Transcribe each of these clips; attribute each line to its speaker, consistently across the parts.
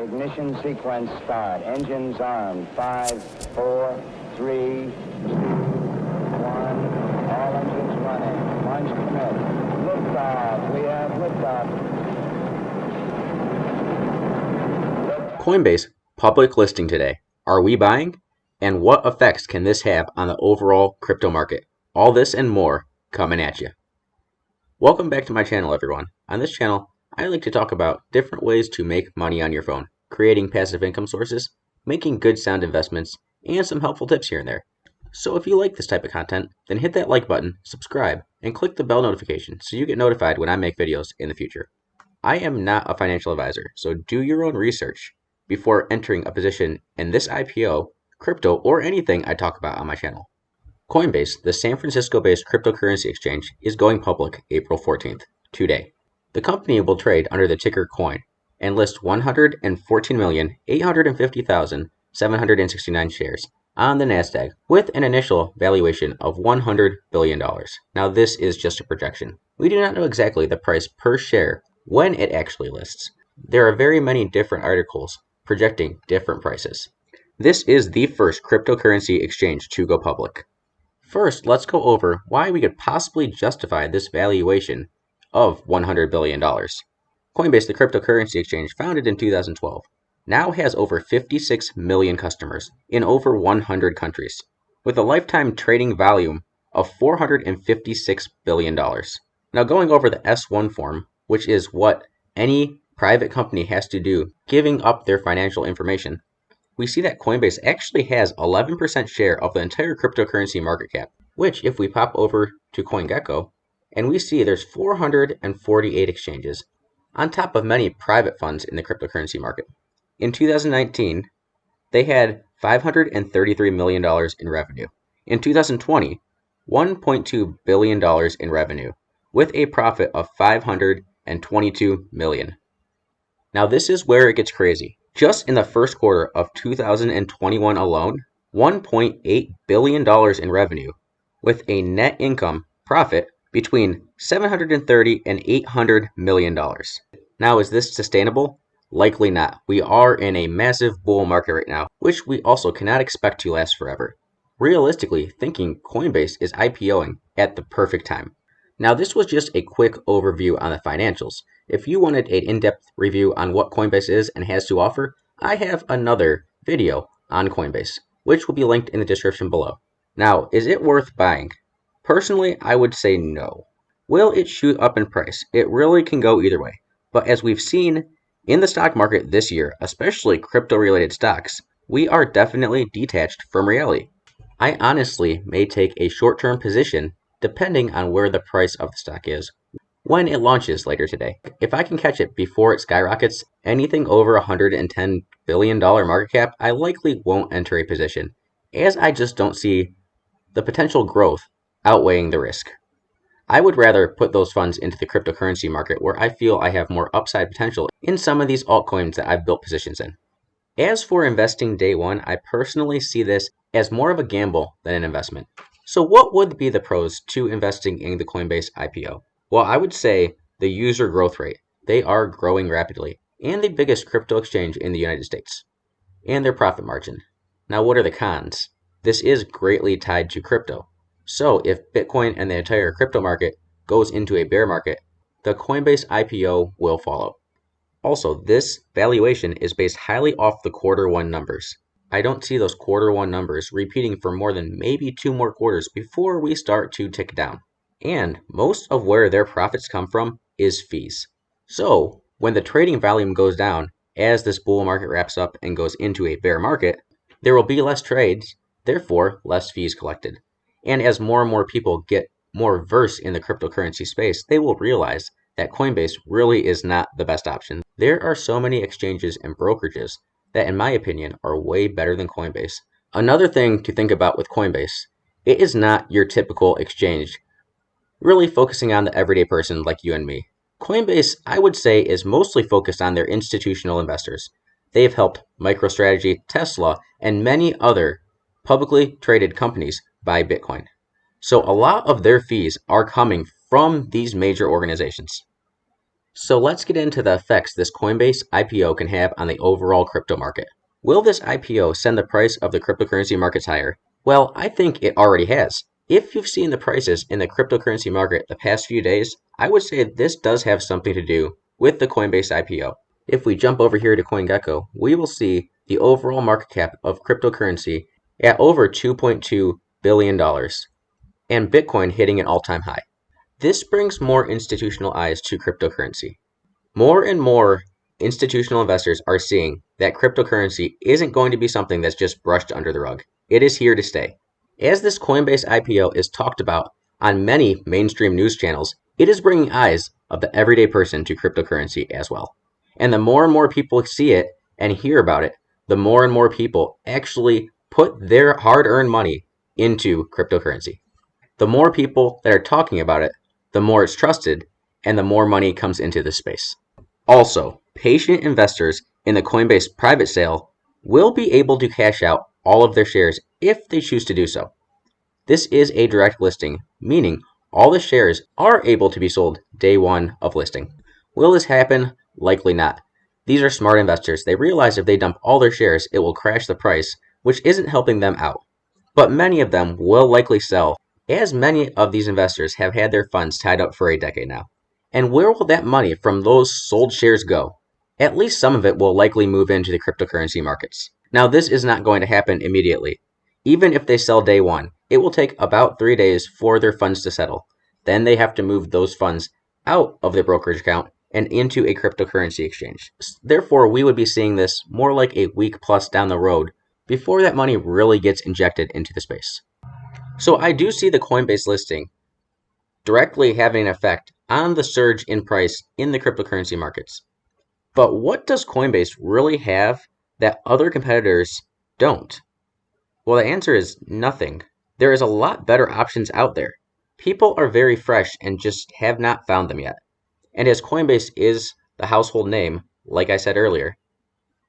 Speaker 1: Ignition sequence start. Engines armed. 5, 4, 3, 2, 1. All engines running. Launch commit. Liftoff. We have liftoff.
Speaker 2: Coinbase public listing today. Are we buying? And what effects can this have on the overall crypto market? All this and more coming at you. Welcome back to my channel, everyone. On this channel, I like to talk about different ways to make money on your phone, creating passive income sources, making good sound investments, and some helpful tips here and there. So if you like this type of content, then hit that like button, subscribe, and click the bell notification so you get notified when I make videos in the future. I am not a financial advisor, so do your own research before entering a position in this IPO, crypto, or anything I talk about on my channel. Coinbase, the San Francisco-based cryptocurrency exchange, is going public April 14th, today. The company will trade under the ticker COIN and list 114,850,769 shares on the NASDAQ with an initial valuation of $100 billion. Now this is just a projection. We do not know exactly the price per share when it actually lists. There are very many different articles projecting different prices. This is the first cryptocurrency exchange to go public. First, let's go over why we could possibly justify this valuation of $100 billion. Coinbase, the cryptocurrency exchange founded in 2012, now has over 56 million customers in over 100 countries, with a lifetime trading volume of $456 billion. Now going over the S1 form, which is what any private company has to do giving up their financial information, we see that Coinbase actually has 11% share of the entire cryptocurrency market cap, which if we pop over to CoinGecko, and we see there's 448 exchanges, on top of many private funds in the cryptocurrency market. In 2019, they had $533 million in revenue. In 2020, $1.2 billion in revenue, with a profit of $522 million. Now this is where it gets crazy. Just in the first quarter of 2021 alone, $1.8 billion in revenue, with a net income profit between $730 and $800 million. Now, is this sustainable? Likely not. We are in a massive bull market right now, which we also cannot expect to last forever. Realistically thinking, Coinbase is IPOing at the perfect time. Now, this was just a quick overview on the financials. If you wanted an in-depth review on what Coinbase is and has to offer, I have another video on Coinbase, which will be linked in the description below. Now, is it worth buying? Personally, I would say no. Will it shoot up in price? It really can go either way. But as we've seen in the stock market this year, especially crypto-related stocks, we are definitely detached from reality. I honestly may take a short-term position depending on where the price of the stock is when it launches later today. If I can catch it before it skyrockets anything over $110 billion market cap, I likely won't enter a position, as I just don't see the potential growth outweighing the risk. I would rather put those funds into the cryptocurrency market where I feel I have more upside potential in some of these altcoins that I've built positions in. As for investing day one, I personally see this as more of a gamble than an investment. So what would be the pros to investing in the Coinbase IPO? Well, I would say the user growth rate. They are growing rapidly, and the biggest crypto exchange in the United States, and their profit margin. Now, what are the cons? This is greatly tied to crypto. So if Bitcoin and the entire crypto market goes into a bear market, the Coinbase IPO will follow. Also, this valuation is based highly off the quarter one numbers. I don't see those quarter one numbers repeating for more than maybe 2 more quarters before we start to tick down. And most of where their profits come from is fees. So when the trading volume goes down, as this bull market wraps up and goes into a bear market, there will be less trades, therefore less fees collected. And as more and more people get more versed in the cryptocurrency space, they will realize that Coinbase really is not the best option. There are so many exchanges and brokerages that, in my opinion, are way better than Coinbase. Another thing to think about with Coinbase, it is not your typical exchange, really focusing on the everyday person like you and me. Coinbase, I would say, is mostly focused on their institutional investors. They've helped MicroStrategy, Tesla, and many other publicly traded companies buy Bitcoin. So a lot of their fees are coming from these major organizations. So let's get into the effects this Coinbase IPO can have on the overall crypto market. Will this IPO send the price of the cryptocurrency markets higher? Well, I think it already has. If you've seen the prices in the cryptocurrency market the past few days, I would say this does have something to do with the Coinbase IPO. If we jump over here to CoinGecko, we will see the overall market cap of cryptocurrency at over $2.2 billion and Bitcoin hitting an all-time high. This brings more institutional eyes to cryptocurrency. More and more institutional investors are seeing that cryptocurrency isn't going to be something that's just brushed under the rug. It is here to stay. As this Coinbase IPO is talked about on many mainstream news channels, it is bringing eyes of the everyday person to cryptocurrency as well. And the more and more people see it and hear about it, the more and more people actually put their hard-earned money into cryptocurrency. The more people that are talking about it, the more it's trusted, and the more money comes into this space. Also, patient investors in the Coinbase private sale will be able to cash out all of their shares if they choose to do so. This is a direct listing, meaning all the shares are able to be sold day one of listing. Will this happen? Likely not. These are smart investors. They realize if they dump all their shares, it will crash the price, which isn't helping them out. But many of them will likely sell, as many of these investors have had their funds tied up for a decade now. And where will that money from those sold shares go? At least some of it will likely move into the cryptocurrency markets. Now, this is not going to happen immediately. Even if they sell day one, it will take about 3 days for their funds to settle. Then they have to move those funds out of their brokerage account and into a cryptocurrency exchange. Therefore, we would be seeing this more like a week plus down the road before that money really gets injected into the space. So I do see the Coinbase listing directly having an effect on the surge in price in the cryptocurrency markets. But what does Coinbase really have that other competitors don't? Well, the answer is nothing. There is a lot better options out there. People are very fresh and just have not found them yet. And as Coinbase is the household name, like I said earlier,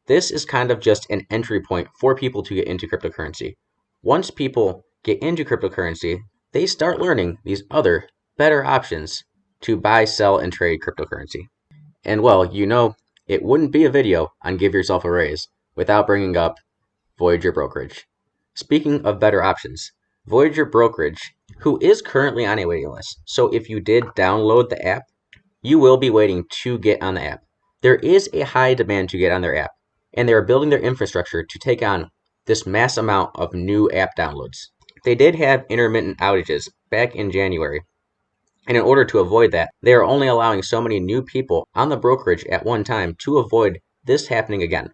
Speaker 2: this is kind of just an entry point for people to get into cryptocurrency. Once people get into cryptocurrency, they start learning these other better options to buy, sell, and trade cryptocurrency. And well, you know, it wouldn't be a video on Give Yourself a Raise without bringing up Voyager Brokerage. Speaking of better options, Voyager Brokerage, who is currently on a waiting list, so if you did download the app, you will be waiting to get on the app. There is a high demand to get on their app, and they are building their infrastructure to take on this mass amount of new app downloads. They did have intermittent outages back in January, and in order to avoid that, they are only allowing so many new people on the brokerage at one time to avoid this happening again.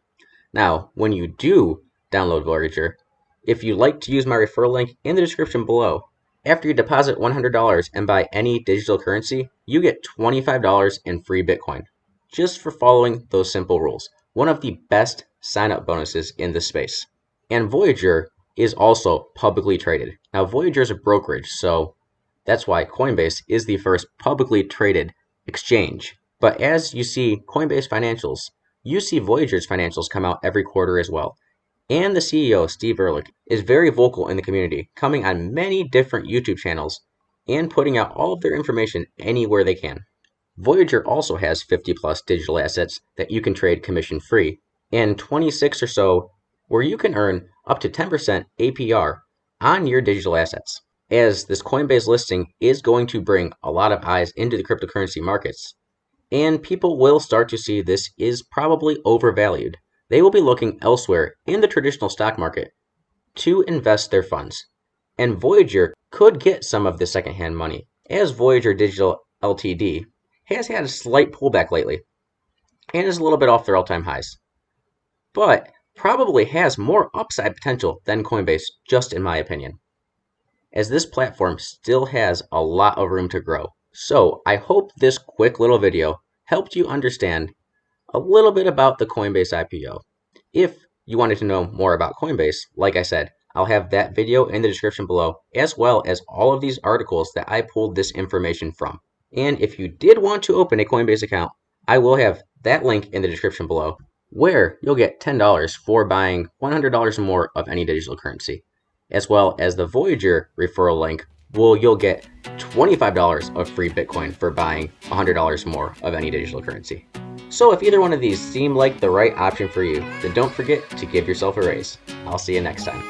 Speaker 2: Now, when you do download Voyager, if you'd like to use my referral link in the description below, after you deposit $100 and buy any digital currency, you get $25 in free Bitcoin, just for following those simple rules. One of the best sign-up bonuses in this space. And Voyager is also publicly traded. Now, Voyager is a brokerage, so that's why Coinbase is the first publicly traded exchange. But as you see Coinbase Financials, you see Voyager's financials come out every quarter as well. And the CEO, Steve Ehrlich, is very vocal in the community, coming on many different YouTube channels and putting out all of their information anywhere they can. Voyager also has 50 plus digital assets that you can trade commission free, and 26 or so where you can earn up to 10% APR on your digital assets. As this Coinbase listing is going to bring a lot of eyes into the cryptocurrency markets, and people will start to see this is probably overvalued. They will be looking elsewhere in the traditional stock market to invest their funds. And Voyager could get some of the secondhand money, as Voyager Digital Ltd. has had a slight pullback lately and is a little bit off their all-time highs, but probably has more upside potential than Coinbase, just in my opinion, as this platform still has a lot of room to grow. So I hope this quick little video helped you understand a little bit about the Coinbase IPO. If you wanted to know more about Coinbase, like I said, I'll have that video in the description below, as well as all of these articles that I pulled this information from. And if you did want to open a Coinbase account, I will have that link in the description below, where you'll get $10 for buying $100 or more of any digital currency, as well as the Voyager referral link, well, you'll get $25 of free Bitcoin for buying $100 more of any digital currency. So if either one of these seem like the right option for you, then don't forget to give yourself a raise. I'll see you next time.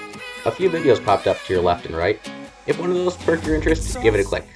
Speaker 2: A few videos popped up to your left and right. If one of those perked your interest, give it a click.